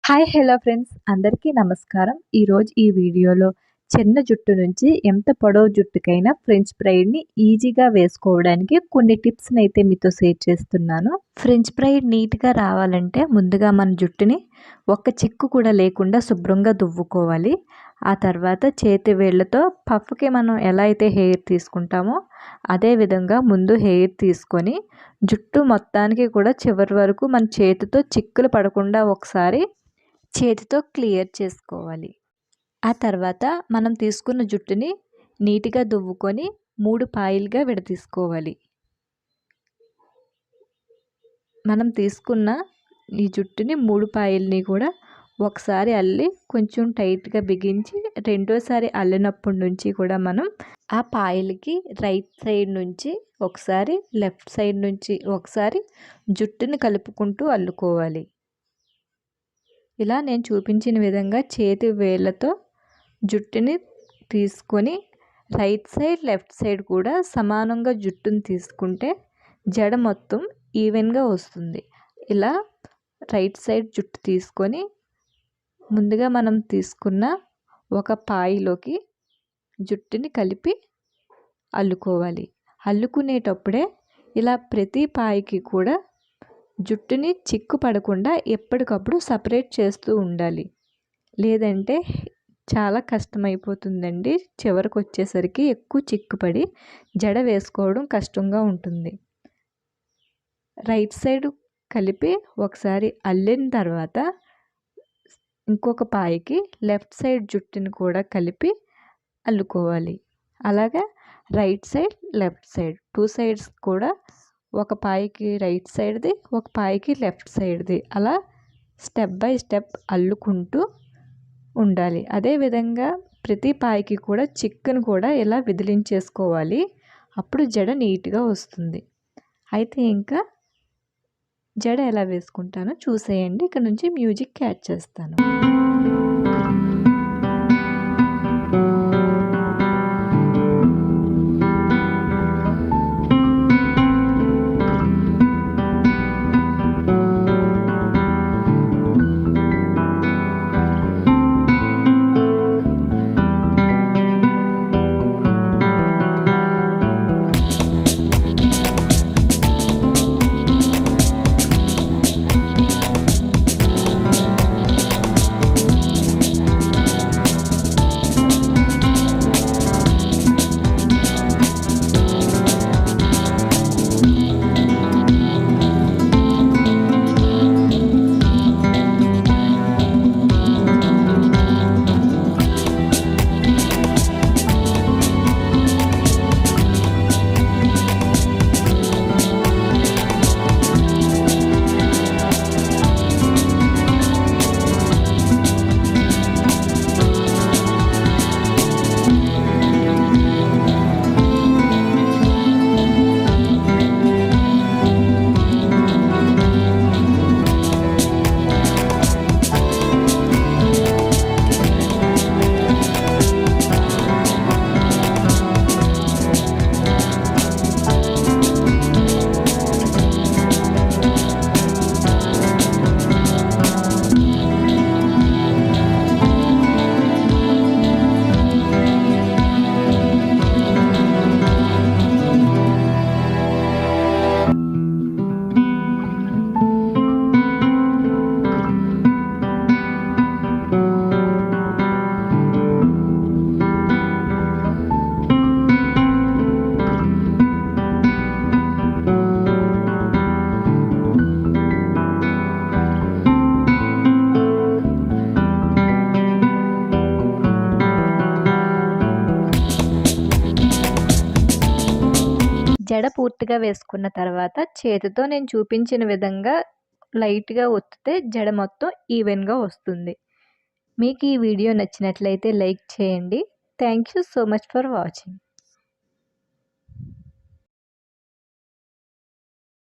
Hi hello friends అందరికీ నమస్కారం. ఈరోజు ఈ వీడియోలో చిన్న జుట్టు నుంచి ఎంత పొడవు జుట్టుకైనా ఫ్రెంచ్ బ్రైడ్ని ఈజీగా వేసుకోవడానికి కొన్ని టిప్స్ని అయితే మీతో షేర్ చేస్తున్నాను. ఫ్రెంచ్ బ్రైడ్ నీట్గా రావాలంటే ముందుగా మన జుట్టుని ఒక్క చిక్కు కూడా లేకుండా శుభ్రంగా దువ్వుకోవాలి. ఆ తర్వాత చేతి వేళ్ళతో పఫ్కి మనం ఎలా అయితే హెయిర్ తీసుకుంటామో అదే విధంగా ముందు హెయిర్ తీసుకొని జుట్టు మొత్తానికి కూడా చివరి వరకు మన చేతితో చిక్కులు పడకుండా ఒకసారి చేతితో క్లియర్ చేసుకోవాలి. ఆ తర్వాత మనం తీసుకున్న జుట్టుని నీట్గా దువ్వుకొని 3 పాయలుగా విడదీసుకోవాలి. మనం తీసుకున్న ఈ జుట్టుని 3 పాయల్ని కూడా ఒకసారి అల్లి కొంచెం టైట్గా బిగించి రెండోసారి అల్లినప్పటి నుంచి కూడా మనం ఆ పాయలకి రైట్ సైడ్ నుంచి ఒకసారి లెఫ్ట్ సైడ్ నుంచి ఒకసారి జుట్టుని కలుపుకుంటూ అల్లుకోవాలి. ఇలా నేను చూపించిన విధంగా చేతి వేళ్ళతో జుట్టుని తీసుకొని రైట్ సైడ్ లెఫ్ట్ సైడ్ కూడా సమానంగా జుట్టుని తీసుకుంటే జడ మొత్తం ఈవెన్గా వస్తుంది. ఇలా రైట్ సైడ్ జుట్టు తీసుకొని ముందుగా మనం తీసుకున్న ఒక పాయలోకి జుట్టుని కలిపి అల్లుకోవాలి. అల్లుకునేటప్పుడే ఇలా ప్రతి పాయకి కూడా జుట్టుని చిక్కు పడకుండా ఎప్పటికప్పుడు సపరేట్ చేస్తూ ఉండాలి. లేదంటే చాలా కష్టమైపోతుందండి. చివరికి వచ్చేసరికి ఎక్కువ చిక్కుపడి జడ వేసుకోవడం కష్టంగా ఉంటుంది. రైట్ సైడ్ కలిపి ఒకసారి అల్లిన తర్వాత ఇంకొక పాయకి లెఫ్ట్ సైడ్ జుట్టుని కూడా కలిపి అల్లుకోవాలి. అలాగా right side left side 2 sides కూడా ఒక పాయకి రైట్ సైడ్ది ఒక పాయకి లెఫ్ట్ సైడ్ది అలా స్టెప్ బై స్టెప్ అల్లుకుంటూ ఉండాలి. అదేవిధంగా ప్రతి పాయకి కూడా చిక్కును కూడా ఇలా విదిలించేసుకోవాలి. అప్పుడు జడ నీట్గా వస్తుంది. అయితే ఇంకా జడ ఎలా వేసుకుంటానో చూసేయండి. ఇక్కడ నుంచి మ్యూజిక్ యాడ్ చేస్తాను. జడ పూర్తిగా వేసుకున్న తర్వాత చేతితో నేను చూపించిన విధంగా లైట్గా ఒత్తితే జడ మొత్తం ఈవెన్గా వస్తుంది. మీకు ఈ వీడియో నచ్చినట్లయితే లైక్ చేయండి. Thank you so much for watching.